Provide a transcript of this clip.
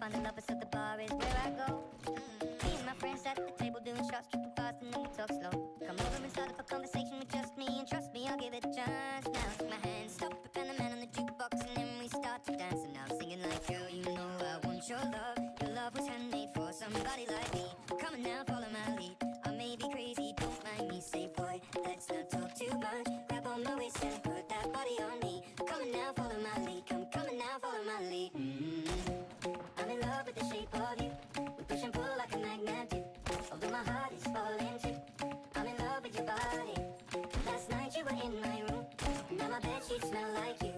finding lovers at the bar is where I go. Me and my friends at the table doing shots, tripping fast and then we talk slow. Come over and start up a conversation with just me, and trust me, I'll give it a chance. Now take my hand, stop it, and the man on the jukebox, and then we start to dance. And now I'm singing like, girl, you know I want your love. Your love was handmade for somebody like me. Come on now, follow my lead. I may be crazy, don't mind me. Say, boy, let's not talk too much. Grab on my waist and put that body on me. Come on now, follow my lead. Come on now, follow my lead. I'm in love with the shape of you. We push and pull like a magnet do. Although my heart is falling too. I'm in love with your body. Last night you were in my room. Now my bedsheets smell like you.